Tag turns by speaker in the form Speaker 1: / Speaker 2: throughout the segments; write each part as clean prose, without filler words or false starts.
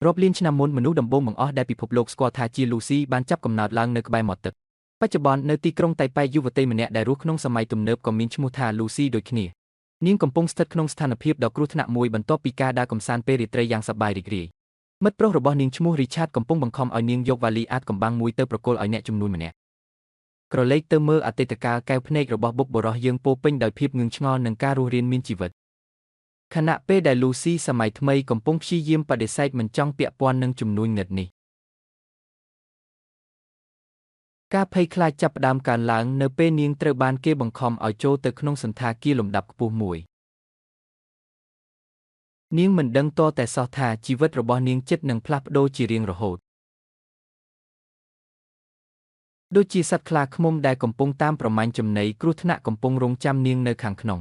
Speaker 1: រាប់លានឆ្នាំមុនមនុស្សដំបូងបង្អស់ដែលពិភពលោកស្គាល់ថាជាលូស៊ីបានចាប់កំណើតឡើងនៅក្បែរមាត់ទឹកបច្ចុប្បន្ននៅទីក្រុងតៃប៉េយុវតីម្នាក់ដែលរស់ក្នុងសម័យទំនើបក៏មានឈ្មោះថាលូស៊ីដូចគ្នានាងកំពុងស្ថិតក្នុងស្ថានភាពដ៏គ្រោះថ្នាក់មួយបន្ទាប់ពីការដើរកម្សាន្តពេលរាត្រីយ៉ាងសប្បាយរីករាយមិត្តប្រុសរបស់នាងឈ្មោះរីឆាតកំពុងបង្ខំឲ្យនាងយកវ៉ាលីអាតកំបាំងមួយទៅប្រគល់ឲ្យអ្នកចំនួនម្នាក់ក្រឡេកទៅមើលអតីតកាលកែវភ្នែករបស់បុព្វបុរសយើងពោពេញដោយភាពងឿងឆ្ងល់និងការរស់រានមានជីវិតខណៈពេលដែលលូស៊ីសម័យថ្មីកំពុងព្យាយាមបដិសេធមិនចង់ពាក់ព័ន្ធនឹងជំនួយងឹតនេះការភ័យខ្លាចចាប់ផ្ដើមកើនឡើងនៅពេលនាងត្រូវបានគេបង្ខំឲ្យចូលទៅក្នុងសន្តាគារលំដាប់ខ្ពស់មួយនាងមិនដឹងទាល់តែសោះថាជីវិតរបស់នាងជិតនឹងផ្លាស់ប្ដូរជារៀងរហូតដូចជាសត្វខ្លាឃ្មុំដែលកំពុងតាមប្រមាញ់ចំណីគ្រោះថ្នាក់កំពុងរង់ចាំនាងនៅខាងក្នុង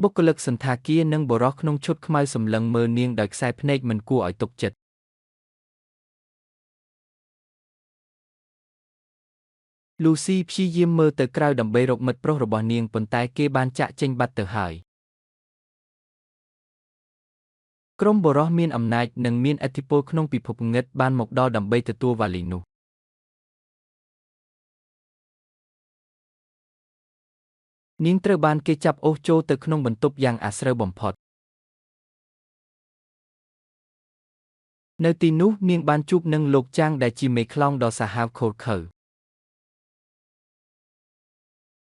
Speaker 1: បុគ្គលិកសន្តាគារនិងបុរសក្នុងឈុតខ្មៅសម្លឹងមើលនាងដោយខ្សែភ្នែកមិនគួរឲ្យទុកចិត្តលូស៊ីព្យាយាមមើលទៅក្រៅដើម្បីរកមិត្តប្រុសរបស់នាងប៉ុន្តែគេបានចាក់ចេញបាត់ទៅហើយក្រុមបុរសមានអំណាចនិងមានឥទ្ធិពលក្នុងពិភពងឹតបានមកដល់ដើម្បីទទួលវ៉ាលីនោះនាងត្រូវបានគេចាប់អូសចូលទៅក្នុងបន្ទប់យ៉ាងអាស្រូវបំផុតនៅទីនោះនាងបានជួបនឹងលោកចាងដែលជាមេខ្លោងដ៏សាហាវខូលខើ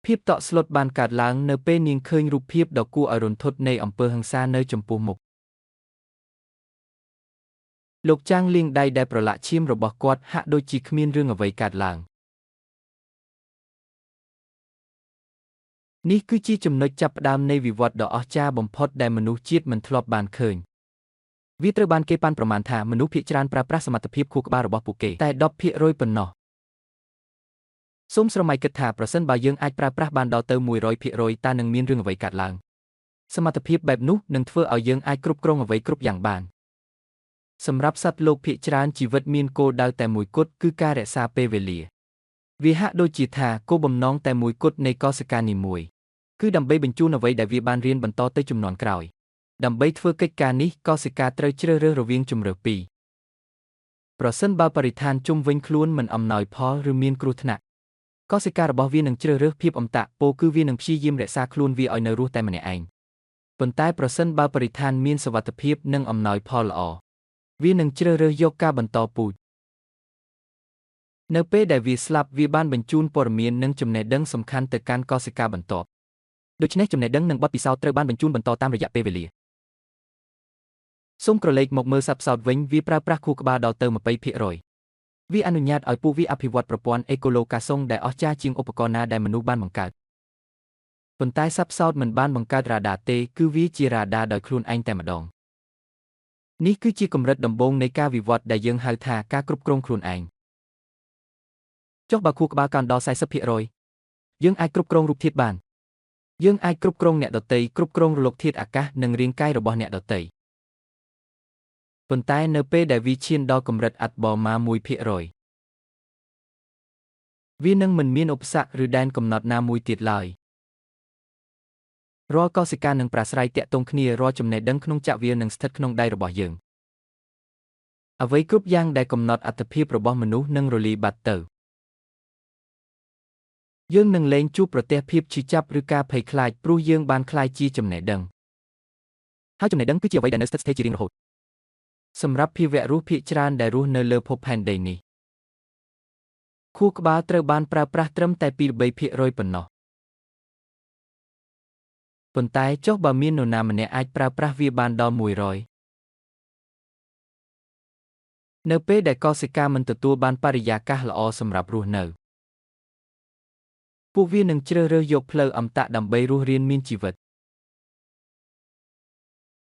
Speaker 1: ភាពតក់ស្លុតបានកើតឡើងនៅពេលនាងឃើញរូបភាពដ៏គួរឲ្យរន្ធត់នៃអំពើហិង្សានៅចំពោះមុខលោកចាងលាងដៃដែលប្រឡាក់ឈាមរបស់គាត់ហាក់ដូចជាគ្មានរឿងអ្វីកើតឡើងនេះគឺជាចំណុចចាប់ផ្ដើមនៃវិវត្តន៍ដ៏អស្ចារ្យបំផុតដែលមនុស្សជាតិមិនធ្លាប់បានឃើញវាត្រូវបានគេប៉ាន់ប្រមាណថាមនុស្សភាគច្រើនប្រើប្រាស់សមត្ថភាពខួរក្បាលរបស់ពួកគេតែ 10% ប៉ុណ្ណោះសូមស្រមៃគិតថាប្រសិនបើយើងអាចប្រើប្រាស់បានដល់ទៅ 100% តើនឹងមានរឿងអ្វីកើតឡើងសមត្ថភាពបែបនោះនឹងធ្វើឲ្យយើងអាចគ្រប់គ្រងអ្វីគ្រប់យ៉ាងបានសម្រាប់សត្វលោកភាគច្រើនជីវិតមានគោលដៅតែមួយគត់គឺការរក្សាពេលវេលាវាហាក់ដូចជាថាគោលបំណងតែមួយគត់នៃកោសិកានីមួយគឺដើម្បីបញ្ជូនអ្វីដែលវាបានរៀនបន្តទៅជំនាន់ក្រោយដើម្បីធ្វើកិច្ចការនេះកោសិកាត្រូវជ្រើសរើសរវាងជម្រើសពីរប្រសិនបើបរិស្ថានជុំវិញខ្លួនមិនអំណោយផលឬមានគ្រោះថ្នាក់កោសិការបស់វានឹងជ្រើសរើសភាពអមតៈពោលគឺវានឹងព្យាយាមរក្សាខ្លួនវាឲ្យនៅរស់តែម្នាក់ឯងប៉ុន្តែប្រសិនបើបរិស្ថានមានសុវត្ថិភាពនិងអំណោយផលល្អវានឹងជ្រើសរើសយកការបន្តពូជនៅពេលដែលវាស្លាប់វាបានបញ្ជូនព័ត៌មាននិងចំណេះដឹងសំខាន់ទៅកាន់កោសិកាបន្ទាប់ដូច្នេះចំណេះដឹងនិងបទពិសោធន៍ត្រូវបានបញ្ជូនបន្តតាមរយៈពេលវេលាសូមក្រឡេកមកមើលសត្វផ្សោតវិញវាប្រើប្រាស់ខួរក្បាលដល់ទៅ 20% វាអនុញ្ញាតឲ្យពួកវាអភិវឌ្ឍប្រព័ន្ធអេកូឡូកាសុងដែលអស្ចារ្យជាងឧបករណ៍ណាដែលមនុស្សបានបង្កើតប៉ុន្តែសត្វផ្សោតមិនបានបង្កើតរ៉ាដាទេគឺវាជារ៉ាដាដោយខ្លួនឯងតែម្ដងនេះគឺជាកម្រិតដំបូងនៃការវិវត្តន៍ដែលយើងហៅថាការគ្រប់គ្រងខ្លួនឯងចុះបើខួរក្បាលកើនដល់ 40% យើងអាចគ្រប់គ្រងរូបធាតុបានយើងអាចគ្រប់គ្រងអ្នកដទៃគ្រប់គ្រងរលកធាតុអាកាសនិងរាងកាយរបស់អ្នកដទៃប៉ុន្តែនៅពេលដែលវាឈានដល់កម្រិតអាត់បម៉ា 1% វានឹងមិនមានឧបសគ្គឬដែនកំណត់ណាមួយទៀតឡើយរាល់កោសិកានឹងប្រាស្រ័យទាក់ទងគ្នារាល់ចំណេះដឹងក្នុងចក្រវាលនឹងស្ថិតក្នុងដៃរបស់យើងអ្វីគ្រប់យ៉ាងដែលកំណត់អត្តភាពរបស់មនុស្សនឹងរលាយបាត់ទៅយើងនឹងលែងជួបប្រទះភាពឈឺចាប់ឬការភ័យខ្លាចព្រោះយើងបានក្លាយជាចំណេះដឹងហើយចំណេះដឹងគឺជាអ្វីដែលនៅស្ថិតស្ថេរជារៀងរហូតសម្រាប់ភាវៈរស់ភាគច្រើនដែលរស់នៅលើភពផែនដីនេះខួរក្បាលត្រូវបានប្រើប្រាស់ត្រឹមតែ 2-3% ប៉ុណ្ណោះប៉ុន្តែចុះបើមាននរណាម្នាក់អាចប្រើប្រាស់វាបានដល់ 100% នៅពេលដែលកោសិកាមិនទទួលបានបរិយាកាសល្អសម្រាប់រស់នៅពួកវានឹងជ្រើសរើសយកផ្លូវអមតៈដើម្បីរស់រានមានជីវិត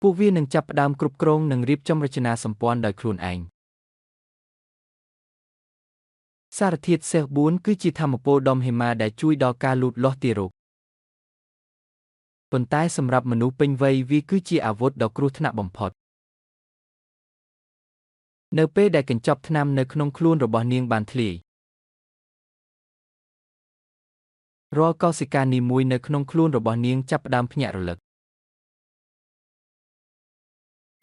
Speaker 1: ពួកវានឹងចាប់ផ្ដើមគ្រប់គ្រងនិងរៀបចំរចនាសម្ព័ន្ធដោយខ្លួនឯងសារធាតុសេះ4គឺជាថាមពលដ៏មហិមាដែលជួយដល់ការលូតលាស់ទារកប៉ុន្តែសម្រាប់មនុស្សពេញវ័យវាគឺជាអាវុធដ៏គ្រោះថ្នាក់បំផុតនៅពេលដែលកញ្ចប់ថ្នាំនៅក្នុងខ្លួនរបស់នាងបានធ្លាយរាល់កោសិកានីមួយនៅក្នុងខ្លួនរបស់នាងចាប់ផ្ដើមភ្ញាក់រលឹក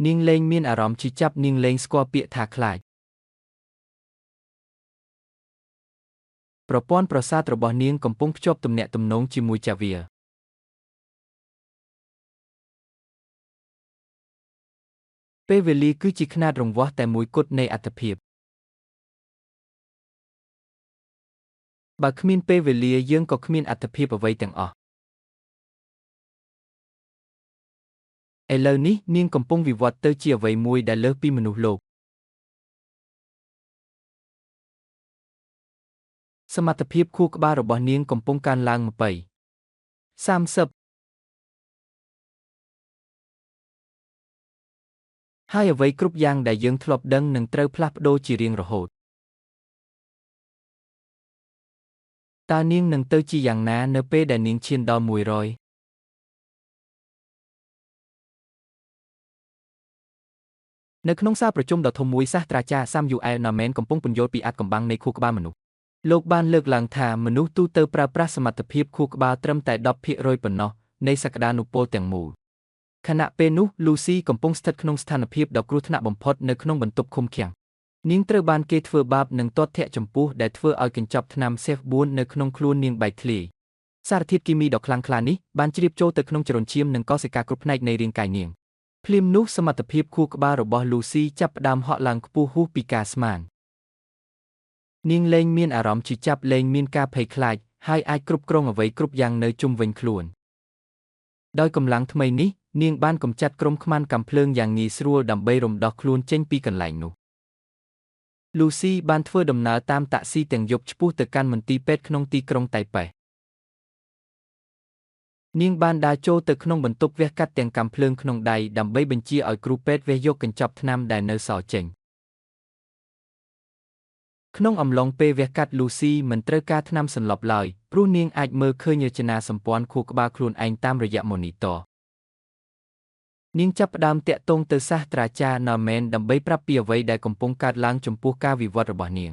Speaker 1: នាងលែងមានអារម្មណ៍ឈឺចាប់នាងលែងស្គាល់ពាក្យថាខ្លាចប្រព័ន្ធប្រសាទរបស់នាងកំពុងភ្ជាប់ទំនាក់ទំនងជាមួយចាវីពេលវេលាគឺជាខ្នាតរង្វាស់តែមួយគត់នៃអត្ថភាពបើគ្មានពេលវេលាយើងក៏គ្មានអត្ថភាពអ្វីទាំងអស់ឥឡូវនេះនាងកំពុងវិវត្តទៅជាអ្វីមួយដែលលើសពីមនុស្សលោកសមត្ថភាពខួរក្បាលរបស់នាងកំពុងកើនឡើង30ហើយអ្វីគ្រប់យ៉ាងដែលយើងធ្លាប់ដឹងនឹងត្រូវផ្លាស់ប្ដូរជារៀងរហូតតើនាងនឹងទៅជាយ៉ាងណានៅពេលដែលនាងឈានដល់100នៅក្នុងសាលប្រជុំដ៏ធំមួយសាស្ត្រាចារ្យ Samuel Norman កំពុងពន្យល់ពីអាថ៌កំបាំងនៃខួរក្បាលមនុស្សលោកបានលើកឡើងថាមនុស្សទូទៅប្រើប្រាស់សមត្ថភាពខួរក្បាលត្រឹមតែ 10% ប៉ុណ្ណោះនៃសក្តានុពលទាំងមូលខណៈពេលនោះ Lucy កំពុងស្ថិតក្នុងស្ថានភាពដ៏គ្រោះថ្នាក់បំផុតនៅក្នុងបន្ទប់ឃុំឃាំងនាងត្រូវបានគេធ្វើបាបនិងទាត់ធាក់ចំពោះដែលធ្វើឲ្យកញ្ចប់ថ្នាំ Cef4 នៅក្នុងខ្លួននាងបែកធ្លាយសារធាតុគីមីដ៏ខ្លាំងក្លានេះបានជ្រាបចូលទៅក្នុងចរន្តឈាមនិងកោសិកាគ្រប់ផ្នែកនៃរាងកាយនាងភ្លាមនោះសមត្ថភាពខួរក្បាលរបស់ Lucy ចាប់ផ្ដើមហក់ឡើងខ្ពស់ហួសពីការស្មាននាងលែងមានអារម្មណ៍ឈឺចាប់លែងមានការភ័យខ្លាចហើយអាចគ្រប់គ្រងអ្វីគ្រប់យ៉ាងនៅជុំវិញខ្លួនដោយកម្លាំងថ្មីនេះនាងបានកម្ចាត់ក្រុមខ្មាំងកាំភ្លើងយ៉ាងងាយស្រួលដើម្បីរំដោះខ្លួនចេញពីកន្លែងនោះ Lucy បានធ្វើដំណើរតាមតាក់ស៊ីទាំងយប់ឆ្ពោះទៅកាន់មន្ទីរពេទ្យក្នុងទីក្រុងតៃប៉េនាងបានដើរចូលទៅក្នុងបន្ទប់វះកាត់ទាំងកាំភ្លើងក្នុងដៃដើម្បីបញ្ជាឲ្យគ្រូពេទ្យវះយកកញ្ចប់ថ្នាំដែលនៅសល់ចេញក្នុងអំឡុងពេលវះកាត់ Lucy មិនត្រូវការថ្នាំសន្លប់ឡើយព្រោះនាងអាចមើលឃើញរចនាសម្ព័ន្ធខួរក្បាលខ្លួនឯងតាមរយៈ monitor នាងចាប់ផ្ដើមតាក់ទងទៅសាស្ត្រាចារ្យ Norman ដើម្បីប្រាប់ពីអ្វីដែលកំពុងកើតឡើងចំពោះការវិវត្តរបស់នាង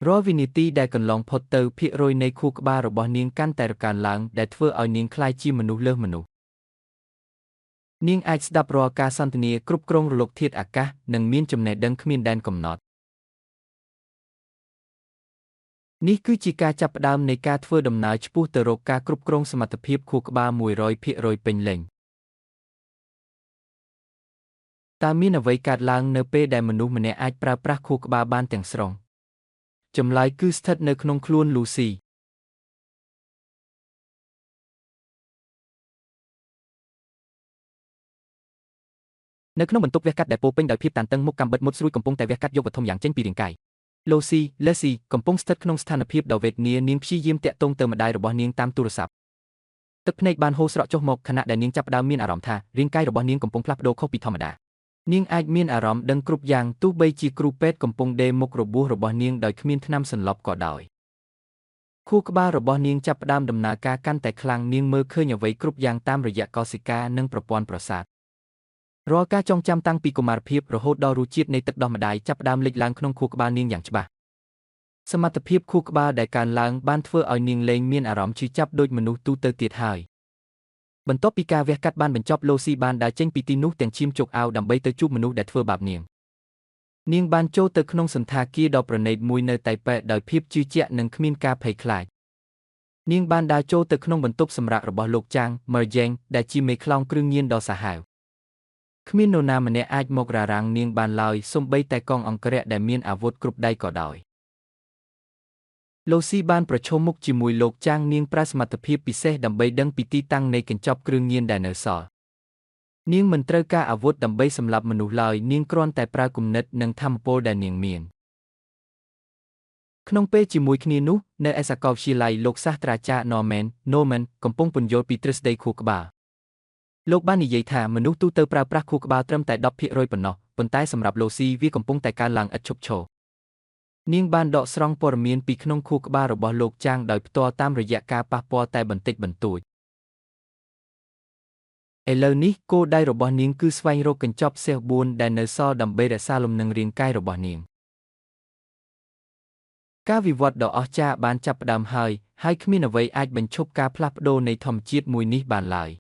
Speaker 1: រាល់វិនាទីដែលកន្លងផុតទៅភាគរយនៃខួរក្បាលរបស់នាងកាន់តែរកើនឡើងដែលធ្វើឲ្យនាងក្លាយជាមនុស្សលើសមនុស្សនាងអាចស្ដាប់រាល់ការសន្ទនាគ្រប់គ្រងរលកធាតុអាកាសនិងមានចំណេះដឹងគ្មានដែនកំណត់នេះគឺជាការចាប់ផ្ដើមនៃការធ្វើដំណើរឆ្ពោះទៅរកការគ្រប់គ្រងសមត្ថភាពខួរក្បាល 100% ពេញលេញតើមានអ្វីកើតឡើងនៅពេលដែលមនុស្សម្នាក់អាចប្រើប្រាស់ខួរក្បាលបានទាំងស្រុងចម្លើយគឺស្ថិតនៅក្នុងខ្លួន Lucy នៅក្នុងបន្ទប់វះកាត់ដែលពោរពេញដោយភាពតានតឹងមុខកាំបិតមុតស្រួយកំពុងតែវះកាត់យកវត្ថុម្យ៉ាងចេញពីរាងកាយ Leslie កំពុងស្ថិតក្នុងស្ថានភាពដ៏វេទនានាងព្យាយាមតាក់ទងទៅម្ដាយរបស់នាងតាមទូរស័ព្ទទឹកភ្នែកបានហូរស្រក់ចុះមកខណៈដែលនាងចាប់ផ្ដើមមានអារម្មណ៍ថារាងកាយរបស់នាងកំពុងផ្លាស់ប្ដូរខុសពីធម្មតានាងអាចមានអារម្មណ៍ដឹងគ្រប់យ៉ាងទោះបីជាគ្រូពេទ្យកំពុងដេរមុខរបួសរបស់នាងដោយគ្មានថ្នាំសន្លប់ក៏ដោយខួរក្បាលរបស់នាងចាប់ផ្ដើមដំណើរការកាន់តែខ្លាំងនាងមើលឃើញអ្វីគ្រប់យ៉ាងតាមរយៈកោសិកានិងប្រព័ន្ធប្រសាទរាល់ការចងចាំតាំងពីកុមារភាពរហូតដល់រសជាតិនៃទឹកដោះម្ដាយចាប់ផ្ដើមលេចឡើងក្នុងខួរក្បាលនាងយ៉ាងច្បាស់សមត្ថភាពខួរក្បាលដែលកើនឡើងបានធ្វើឲ្យនាងលែងមានអារម្មណ៍ឈឺចាប់ដូចមនុស្សទូទៅទៀតហើយបន្ទាប់ពីការវះកាត់បានបញ្ចប់ Lucy បានដើរចេញពីទីនោះទាំងឈាមជោកអាវដើម្បីទៅជួបមនុស្សដែលធ្វើបាបនាងបានចូលទៅក្នុងសន្តាគារដ៏ប្រណីតមួយនៅតៃប៉េដោយភាពជឿជាក់និងគ្មានការភ័យខ្លាចនាងបានដើរចូលទៅក្នុងបន្ទប់សម្រាករបស់លោកចាង Merjeng ដែលជាមេខ្លោងគ្រឿងញៀនដ៏សាហាវគ្មាននរណាម្នាក់អាចមករារាំងនាងបានឡើយសូម្បីតែកងអង្គរៈដែលមានអាវុធគ្រប់ដៃក៏ដោយ Lucy បានប្រឈមមុខជាមួយលោកចាងនាងប្រើសមត្ថភាពពិសេសដើម្បីដឹងពីទីតាំងនៃកញ្ចប់គ្រឿងញៀនដែលនៅសល់នាងមិនត្រូវការអាវុធដើម្បីសម្លាប់មនុស្សឡើយនាងគ្រាន់តែប្រើគំនិតនិងថាមពលដែលនាងមានក្នុងពេលជាមួយគ្នានោះនៅឯសាកលវិទ្យាល័យលោកសាស្ត្រាចារ្យ Norman កំពុងពន្យល់ពីទ្រឹស្ដីខួរក្បាលលោកបាននិយាយថាមនុស្សទូទៅប្រើប្រាស់ខួរក្បាលត្រឹមតែ 10% ប៉ុណ្ណោះប៉ុន្តែសម្រាប់ Lucy វាកំពុងតែកើនឡើងឥតឈប់ឈរនាងបានដកស្រង់ព័ត៌មានពីក្នុងខួរក្បាលរបស់លោកចាងដោយផ្ទាល់តាមរយៈការប៉ះពាល់តែបន្តិចបន្តួចឥឡូវនេះគោលដៅរបស់នាងគឺស្វែងរកកញ្ចប់Cef4ដែលនៅសល់ដើម្បីរក្សាលំនឹងរាងកាយរបស់នាងការវិវត្តដ៏អស្ចារ្យបានចាប់ផ្ដើមហើយគ្មានអ្វីអាចបញ្ឈប់ការផ្លាស់ប្ដូរនៃធម្មជាតិមួយនេះបានឡើយ